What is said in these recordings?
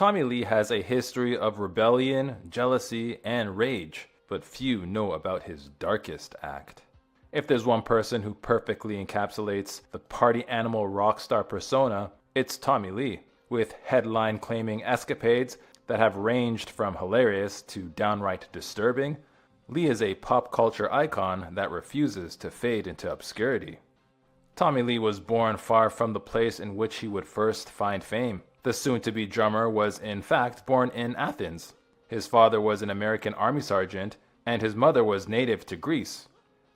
Tommy Lee has a history of rebellion, jealousy, and rage, but few know about his darkest act. If there's one person who perfectly encapsulates the party animal rock star persona, it's Tommy Lee, with headline-claiming escapades that have ranged from hilarious to downright disturbing. Lee is a pop culture icon that refuses to fade into obscurity. Tommy Lee was born far from the place in which he would first find fame. The soon-to-be drummer was in fact born in Athens. His father was an American army sergeant, and his mother was native to Greece.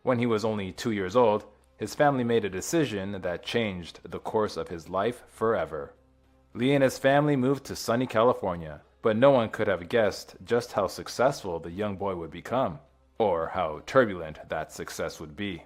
When he was only 2 years old, his family made a decision that changed the course of his life forever. Lee and his family moved to sunny California, but no one could have guessed just how successful the young boy would become, or how turbulent that success would be.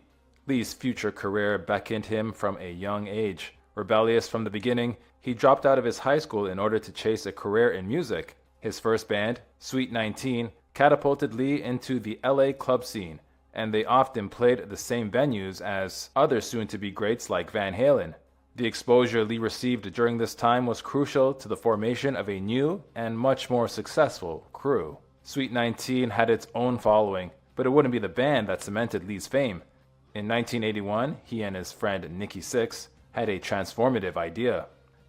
Lee's future career beckoned him from a young age. Rebellious from the beginning, he dropped out of his high school in order to chase a career in music. His first band, Sweet 19, catapulted Lee into the LA club scene, and they often played the same venues as other soon-to-be greats like Van Halen. The exposure Lee received during this time was crucial to the formation of a new and much more successful crew. Sweet 19 had its own following, but it wouldn't be the band that cemented Lee's fame. In 1981, he and his friend Nicky Sixx had a transformative idea.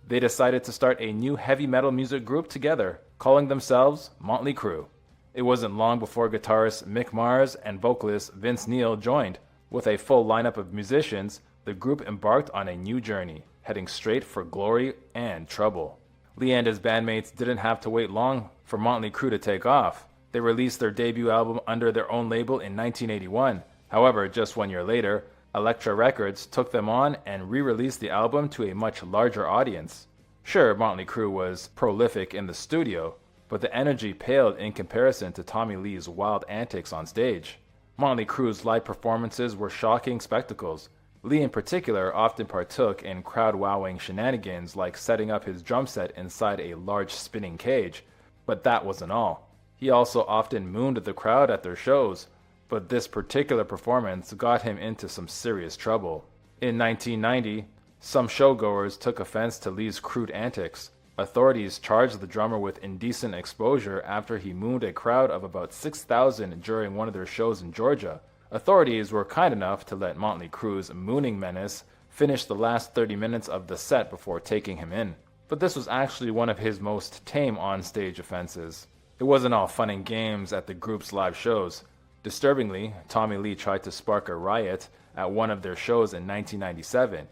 They decided to start a new heavy metal music group together, calling themselves Motley Crue. It wasn't long before guitarist Mick Mars and vocalist Vince Neil joined. With a full lineup of musicians, the group embarked on a new journey, heading straight for glory and trouble. Lee and his bandmates didn't have to wait long for Motley Crue to take off. They released their debut album under their own label in 1981. However, just 1 year later, Elektra Records took them on and re-released the album to a much larger audience. Sure, Motley Crue was prolific in the studio, but the energy paled in comparison to Tommy Lee's wild antics on stage. Motley Crue's live performances were shocking spectacles. Lee in particular often partook in crowd-wowing shenanigans like setting up his drum set inside a large spinning cage. But that wasn't all. He also often mooned the crowd at their shows, but this particular performance got him into some serious trouble. In 1990, some showgoers took offense to Lee's crude antics. Authorities charged the drummer with indecent exposure after he mooned a crowd of about 6,000 during one of their shows in Georgia. Authorities were kind enough to let Motley Crue's mooning menace finish the last 30 minutes of the set before taking him in. But this was actually one of his most tame on-stage offenses. It wasn't all fun and games at the group's live shows. Disturbingly, Tommy Lee tried to spark a riot at one of their shows in 1997.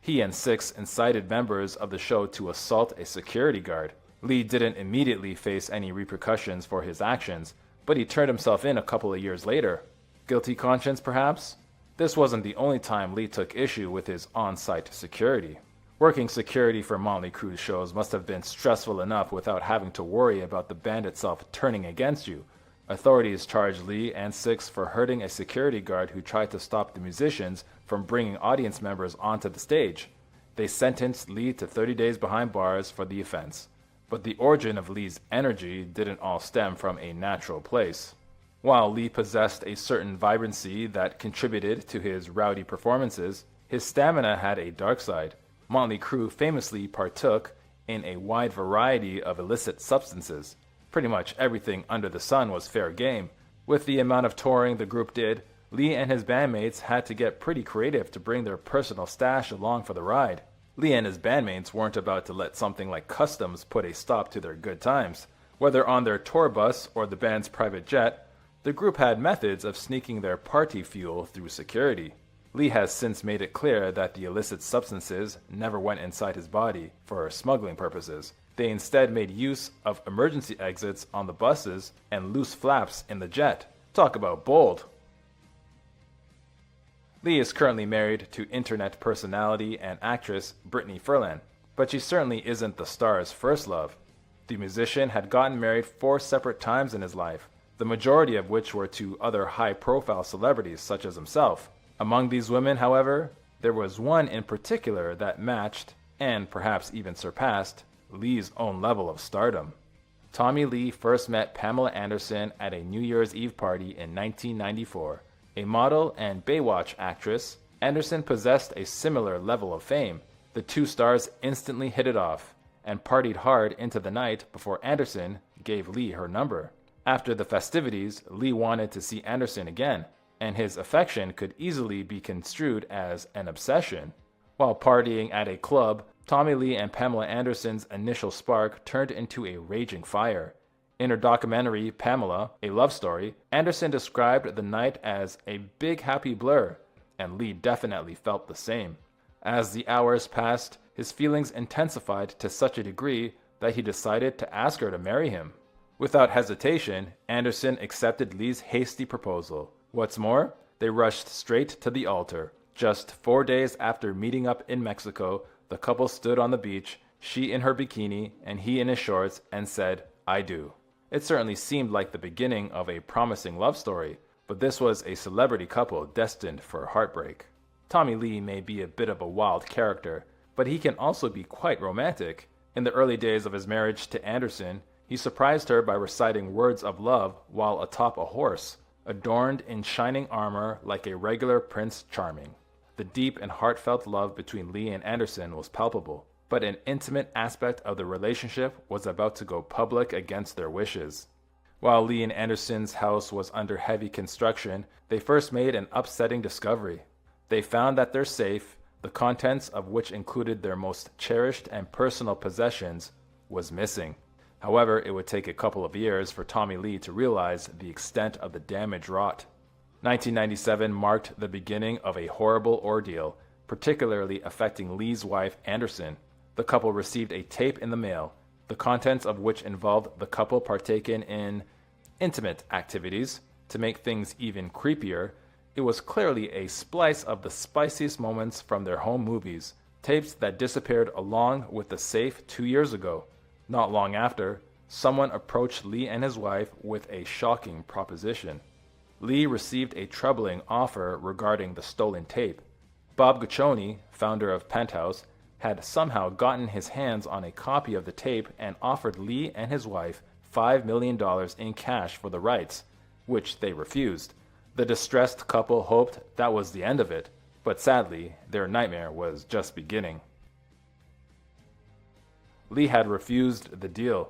He and Sixx incited members of the show to assault a security guard. Lee didn't immediately face any repercussions for his actions, but he turned himself in a couple of years later. Guilty conscience, perhaps? This wasn't the only time Lee took issue with his on-site security. Working security for Motley Crue shows must have been stressful enough without having to worry about the band itself turning against you. Authorities charged Lee and Sixx for hurting a security guard who tried to stop the musicians from bringing audience members onto the stage. They sentenced Lee to 30 days behind bars for the offense. But the origin of Lee's energy didn't all stem from a natural place. While Lee possessed a certain vibrancy that contributed to his rowdy performances, his stamina had a dark side. Motley Crue famously partook in a wide variety of illicit substances. Pretty much everything under the sun was fair game. With the amount of touring the group did, Lee and his bandmates had to get pretty creative to bring their personal stash along for the ride. Lee and his bandmates weren't about to let something like customs put a stop to their good times. Whether on their tour bus or the band's private jet, the group had methods of sneaking their party fuel through security. Lee has since made it clear that the illicit substances never went inside his body for smuggling purposes. They instead made use of emergency exits on the buses and loose flaps in the jet. Talk about bold. Lee is currently married to internet personality and actress Brittany Furlan, but she certainly isn't the star's first love. The musician had gotten married 4 separate times in his life, the majority of which were to other high-profile celebrities such as himself. Among these women, however, there was one in particular that matched, and perhaps even surpassed, Lee's own level of stardom. Tommy Lee first met Pamela Anderson at a New Year's Eve party in 1994. A model and Baywatch actress, Anderson possessed a similar level of fame. The two stars instantly hit it off, and partied hard into the night before Anderson gave Lee her number. After the festivities, Lee wanted to see Anderson again, and his affection could easily be construed as an obsession. While partying at a club, Tommy Lee and Pamela Anderson's initial spark turned into a raging fire. In her documentary, Pamela, A Love Story, Anderson described the night as a big happy blur, and Lee definitely felt the same. As the hours passed, his feelings intensified to such a degree that he decided to ask her to marry him. Without hesitation, Anderson accepted Lee's hasty proposal. What's more, they rushed straight to the altar. Just 4 days after meeting up in Mexico, the couple stood on the beach, she in her bikini and he in his shorts, and said, "I do." It certainly seemed like the beginning of a promising love story, but this was a celebrity couple destined for heartbreak. Tommy Lee may be a bit of a wild character, but he can also be quite romantic. In the early days of his marriage to Anderson, he surprised her by reciting words of love while atop a horse, adorned in shining armor like a regular Prince Charming. The deep and heartfelt love between Lee and Anderson was palpable, but an intimate aspect of the relationship was about to go public against their wishes. While Lee and Anderson's house was under heavy construction, they first made an upsetting discovery. They found that their safe, the contents of which included their most cherished and personal possessions, was missing. However, it would take a couple of years for Tommy Lee to realize the extent of the damage wrought. 1997 marked the beginning of a horrible ordeal, particularly affecting Lee's wife, Anderson. The couple received a tape in the mail, the contents of which involved the couple partaking in intimate activities. To make things even creepier, it was clearly a splice of the spiciest moments from their home movies, tapes that disappeared along with the safe 2 years ago. Not long after, someone approached Lee and his wife with a shocking proposition. Lee received a troubling offer regarding the stolen tape. Bob Guccione, founder of Penthouse, had somehow gotten his hands on a copy of the tape and offered Lee and his wife $5 million in cash for the rights, which they refused. The distressed couple hoped that was the end of it, but sadly, their nightmare was just beginning. Lee had refused the deal,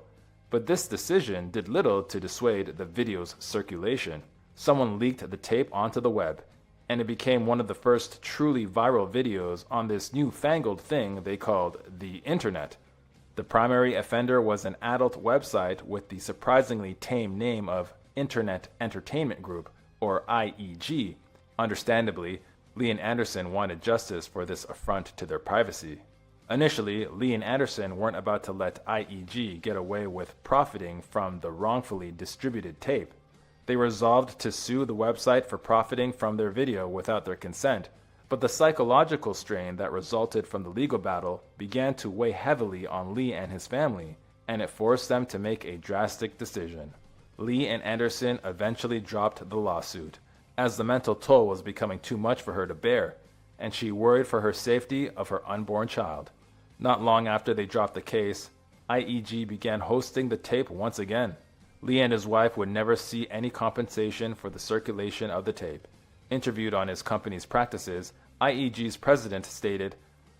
but this decision did little to dissuade the video's circulation. Someone leaked the tape onto the web, and it became one of the first truly viral videos on this newfangled thing they called the Internet. The primary offender was an adult website with the surprisingly tame name of Internet Entertainment Group, or IEG. Understandably, Lee and Anderson wanted justice for this affront to their privacy. Initially, Lee and Anderson weren't about to let IEG get away with profiting from the wrongfully distributed tape. They resolved to sue the website for profiting from their video without their consent, but the psychological strain that resulted from the legal battle began to weigh heavily on Lee and his family, and it forced them to make a drastic decision. Lee and Anderson eventually dropped the lawsuit, as the mental toll was becoming too much for her to bear, and she worried for her safety of her unborn child. Not long after they dropped the case, IEG began hosting the tape once again. Lee and his wife would never see any compensation for the circulation of the tape. Interviewed on his company's practices, IEG's president stated,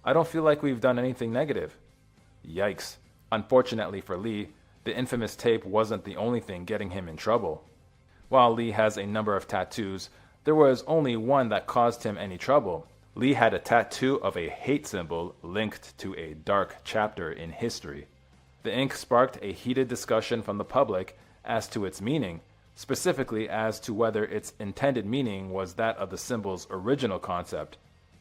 "I don't feel like we've done anything negative." Yikes. Unfortunately for Lee, the infamous tape wasn't the only thing getting him in trouble. While Lee has a number of tattoos, there was only one that caused him any trouble. Lee had a tattoo of a hate symbol linked to a dark chapter in history. The ink sparked a heated discussion from the public as to its meaning, specifically as to whether its intended meaning was that of the symbol's original concept,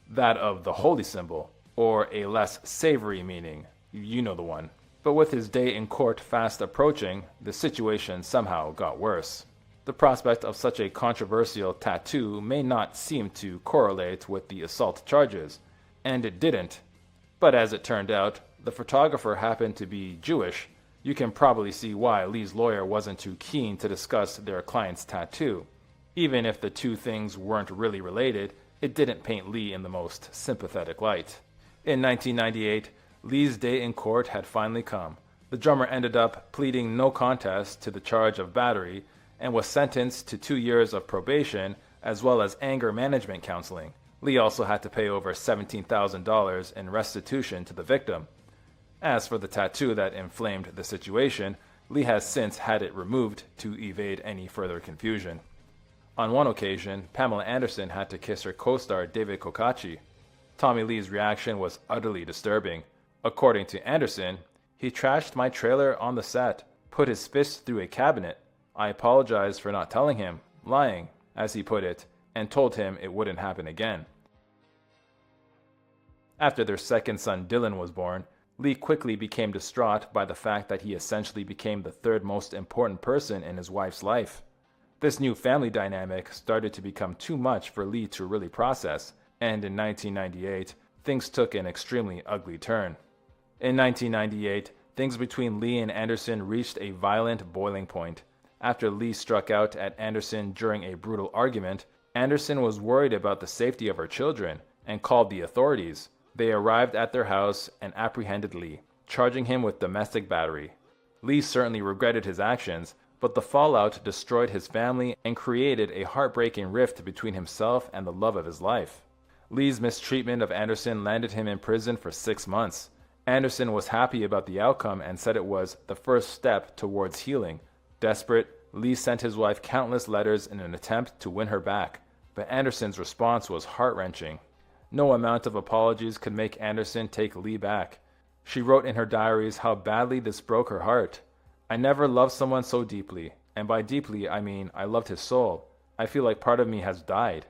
that of the holy symbol, or a less savory meaning, you know the one. But with his day in court fast approaching, the situation somehow got worse. The prospect of such a controversial tattoo may not seem to correlate with the assault charges, and it didn't. But as it turned out, the photographer happened to be Jewish. You can probably see why Lee's lawyer wasn't too keen to discuss their client's tattoo. Even if the two things weren't really related, it didn't paint Lee in the most sympathetic light. In 1998, Lee's day in court had finally come. The drummer ended up pleading no contest to the charge of battery and was sentenced to 2 years of probation as well as anger management counseling. Lee also had to pay over $17,000 in restitution to the victim. As for the tattoo that inflamed the situation, Lee has since had it removed to evade any further confusion. On one occasion, Pamela Anderson had to kiss her co-star David Kokachi. Tommy Lee's reaction was utterly disturbing. According to Anderson, he trashed my trailer on the set, put his fist through a cabinet. I apologized for not telling him, lying, as he put it, and told him it wouldn't happen again. After their second son Dylan was born, Lee quickly became distraught by the fact that he essentially became the third most important person in his wife's life. This new family dynamic started to become too much for Lee to really process, and in 1998, things took an extremely ugly turn. In 1998, things between Lee and Anderson reached a violent boiling point. After Lee struck out at Anderson during a brutal argument, Anderson was worried about the safety of her children and called the authorities. They arrived at their house and apprehended Lee, charging him with domestic battery. Lee certainly regretted his actions, but the fallout destroyed his family and created a heartbreaking rift between himself and the love of his life. Lee's mistreatment of Anderson landed him in prison for 6 months. Anderson was happy about the outcome and said it was the first step towards healing. Desperate, Lee sent his wife countless letters in an attempt to win her back, but Anderson's response was heart-wrenching. No amount of apologies could make Anderson take Lee back. She wrote in her diaries how badly this broke her heart. I never loved someone so deeply, and by deeply I mean I loved his soul. I feel like part of me has died.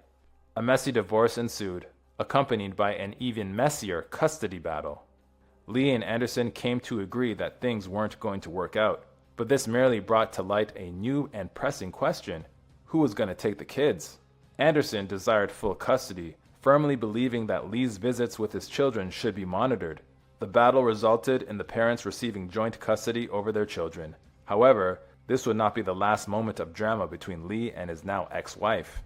A messy divorce ensued, accompanied by an even messier custody battle. Lee and Anderson came to agree that things weren't going to work out, but this merely brought to light a new and pressing question: who was going to take the kids? Anderson desired full custody, firmly believing that Lee's visits with his children should be monitored. The battle resulted in the parents receiving joint custody over their children. However, this would not be the last moment of drama between Lee and his now ex-wife.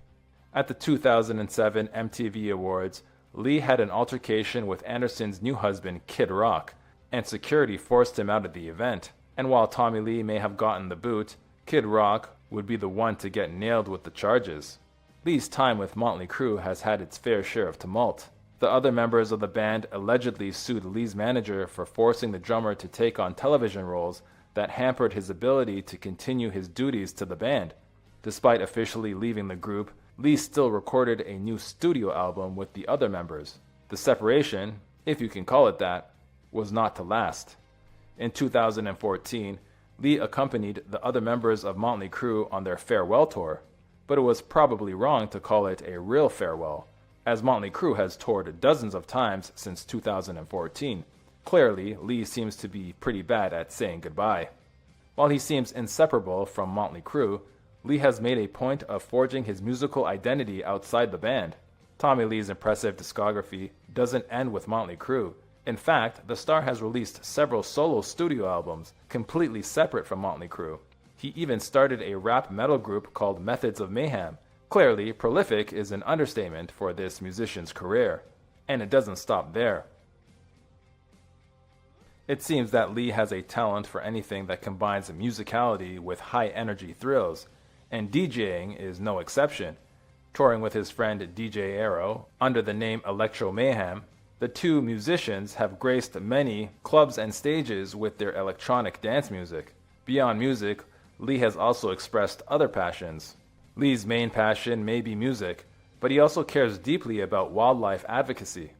At the 2007 MTV Awards, Lee had an altercation with Anderson's new husband, Kid Rock, and security forced him out of the event. And while Tommy Lee may have gotten the boot, Kid Rock would be the one to get nailed with the charges. Lee's time with Motley Crue has had its fair share of tumult. The other members of the band allegedly sued Lee's manager for forcing the drummer to take on television roles that hampered his ability to continue his duties to the band. Despite officially leaving the group, Lee still recorded a new studio album with the other members. The separation, if you can call it that, was not to last. In 2014, Lee accompanied the other members of Motley Crue on their farewell tour, but it was probably wrong to call it a real farewell, as Motley Crue has toured dozens of times since 2014. Clearly, Lee seems to be pretty bad at saying goodbye. While he seems inseparable from Motley Crue, Lee has made a point of forging his musical identity outside the band. Tommy Lee's impressive discography doesn't end with Motley Crue. In fact, the star has released several solo studio albums, completely separate from Motley Crue. He even started a rap metal group called Methods of Mayhem. Clearly, prolific is an understatement for this musician's career. And it doesn't stop there. It seems that Lee has a talent for anything that combines musicality with high-energy thrills, and DJing is no exception. Touring with his friend DJ Arrow under the name Electro Mayhem, the two musicians have graced many clubs and stages with their electronic dance music. Beyond music, Lee has also expressed other passions. Lee's main passion may be music, but he also cares deeply about wildlife advocacy.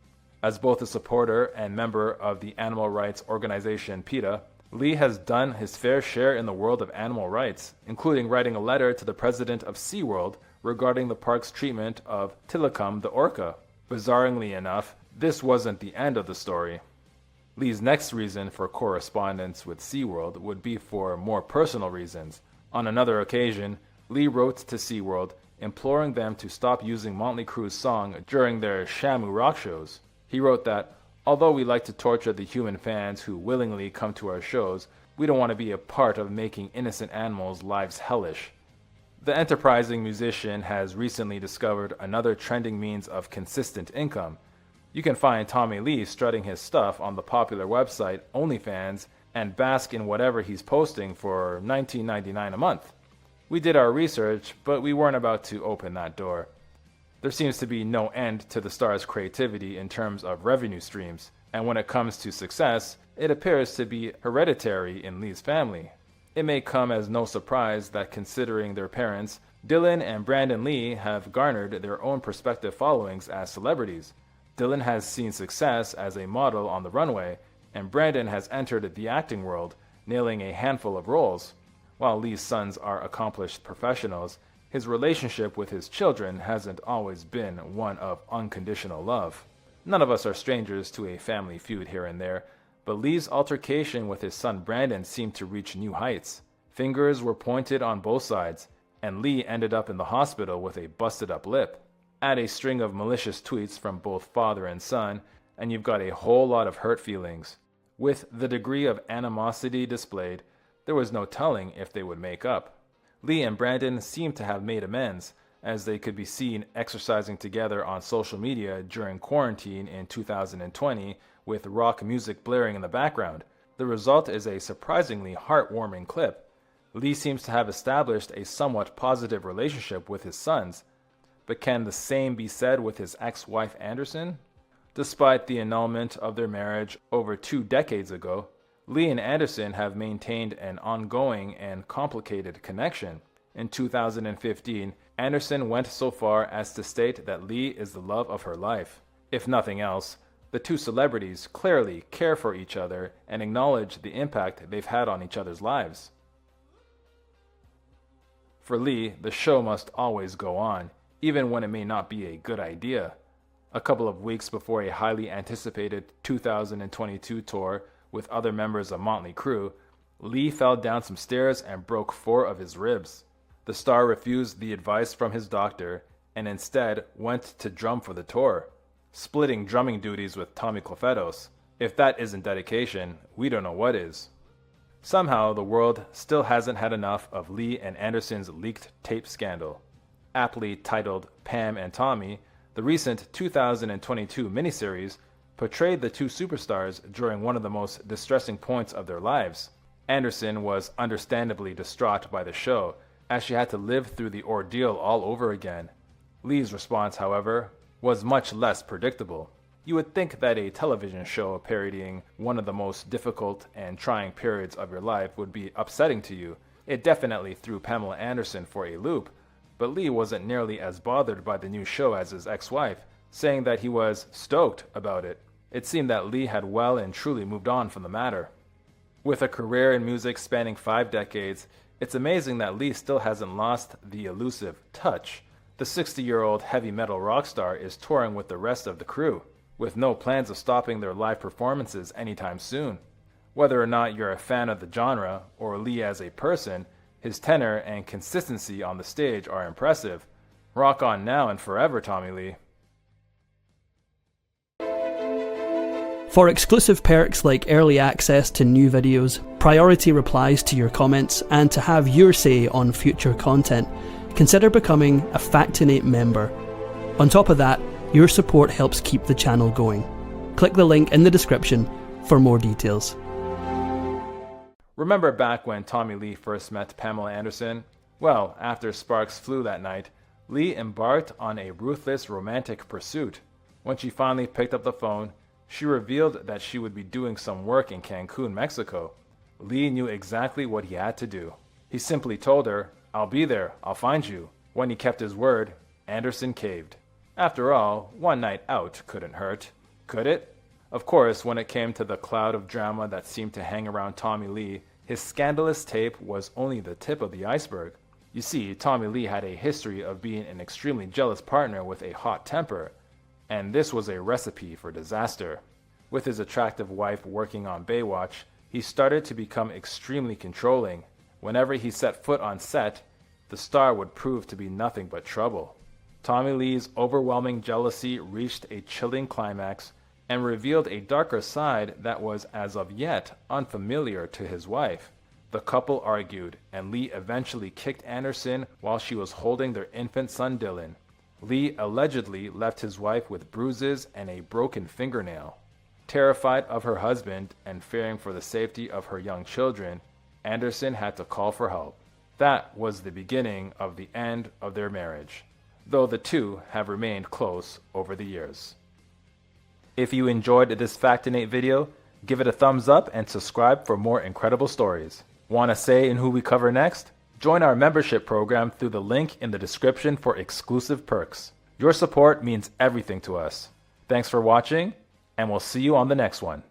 As both a supporter and member of the animal rights organization PETA, Lee has done his fair share in the world of animal rights, including writing a letter to the president of SeaWorld regarding the park's treatment of Tilikum the orca. Bizarrely enough, this wasn't the end of the story. Lee's next reason for correspondence with SeaWorld would be for more personal reasons. On another occasion, Lee wrote to SeaWorld imploring them to stop using Motley Crue's song during their Shamu rock shows. He wrote that, although we like to torture the human fans who willingly come to our shows, we don't want to be a part of making innocent animals' lives hellish. The enterprising musician has recently discovered another trending means of consistent income. You can find Tommy Lee strutting his stuff on the popular website OnlyFans and bask in whatever he's posting for $19.99 a month. We did our research, but we weren't about to open that door. There seems to be no end to the star's creativity in terms of revenue streams. And when it comes to success, it appears to be hereditary in Lee's family. It may come as no surprise that considering their parents, Dylan and Brandon Lee have garnered their own prospective followings as celebrities. Dylan has seen success as a model on the runway, and Brandon has entered the acting world, nailing a handful of roles. While Lee's sons are accomplished professionals, his relationship with his children hasn't always been one of unconditional love. None of us are strangers to a family feud here and there, but Lee's altercation with his son Brandon seemed to reach new heights. Fingers were pointed on both sides, and Lee ended up in the hospital with a busted up lip. Add a string of malicious tweets from both father and son, and you've got a whole lot of hurt feelings. With the degree of animosity displayed, there was no telling if they would make up. Lee and Brandon seemed to have made amends, as they could be seen exercising together on social media during quarantine in 2020 with rock music blaring in the background. The result is a surprisingly heartwarming clip. Lee seems to have established a somewhat positive relationship with his sons, but can the same be said with his ex-wife Anderson? Despite the annulment of their marriage over 2 decades ago, Lee and Anderson have maintained an ongoing and complicated connection. In 2015, Anderson went so far as to state that Lee is the love of her life. If nothing else, the two celebrities clearly care for each other and acknowledge the impact they've had on each other's lives. For Lee, the show must always go on, even when it may not be a good idea. A couple of weeks before a highly anticipated 2022 tour with other members of Motley Crue, Lee fell down some stairs and broke 4 of his ribs. The star refused the advice from his doctor and instead went to drum for the tour, splitting drumming duties with Tommy Clufetos. If that isn't dedication, we don't know what is. Somehow, the world still hasn't had enough of Lee and Anderson's leaked tape scandal. Aptly titled Pam and Tommy, the recent 2022 miniseries portrayed the two superstars during one of the most distressing points of their lives. Anderson was understandably distraught by the show, as she had to live through the ordeal all over again. Lee's response, however, was much less predictable. You would think that a television show parodying one of the most difficult and trying periods of your life would be upsetting to you. It definitely threw Pamela Anderson for a loop, but Lee wasn't nearly as bothered by the new show as his ex-wife, saying that he was stoked about it. It seemed that Lee had well and truly moved on from the matter. With a career in music spanning 5 decades, it's amazing that Lee still hasn't lost the elusive touch. The 60-year-old heavy metal rock star is touring with the rest of the crew, with no plans of stopping their live performances anytime soon. Whether or not you're a fan of the genre or Lee as a person, his tenor and consistency on the stage are impressive. Rock on now and forever, Tommy Lee. For exclusive perks like early access to new videos, priority replies to your comments, and to have your say on future content, consider becoming a Factinate member. On top of that, your support helps keep the channel going. Click the link in the description for more details. Remember back when Tommy Lee first met Pamela Anderson? Well, after sparks flew that night, Lee embarked on a ruthless romantic pursuit. When she finally picked up the phone, she revealed that she would be doing some work in Cancun, Mexico. Lee knew exactly what he had to do. He simply told her, "I'll be there, I'll find you." When he kept his word, Anderson caved. After all, one night out couldn't hurt, could it? Of course, when it came to the cloud of drama that seemed to hang around Tommy Lee, his scandalous tape was only the tip of the iceberg. You see, Tommy Lee had a history of being an extremely jealous partner with a hot temper, and this was a recipe for disaster. With his attractive wife working on Baywatch, he started to become extremely controlling. Whenever he set foot on set, the star would prove to be nothing but trouble. Tommy Lee's overwhelming jealousy reached a chilling climax and revealed a darker side that was as of yet unfamiliar to his wife. The couple argued, and Lee eventually kicked Anderson while she was holding their infant son Dylan. Lee allegedly left his wife with bruises and a broken fingernail. Terrified of her husband and fearing for the safety of her young children, Anderson had to call for help. That was the beginning of the end of their marriage, though the two have remained close over the years. If you enjoyed this Factinate video, give it a thumbs up and subscribe for more incredible stories. Want a say in who we cover next? Join our membership program through the link in the description for exclusive perks. Your support means everything to us. Thanks for watching, and we'll see you on the next one.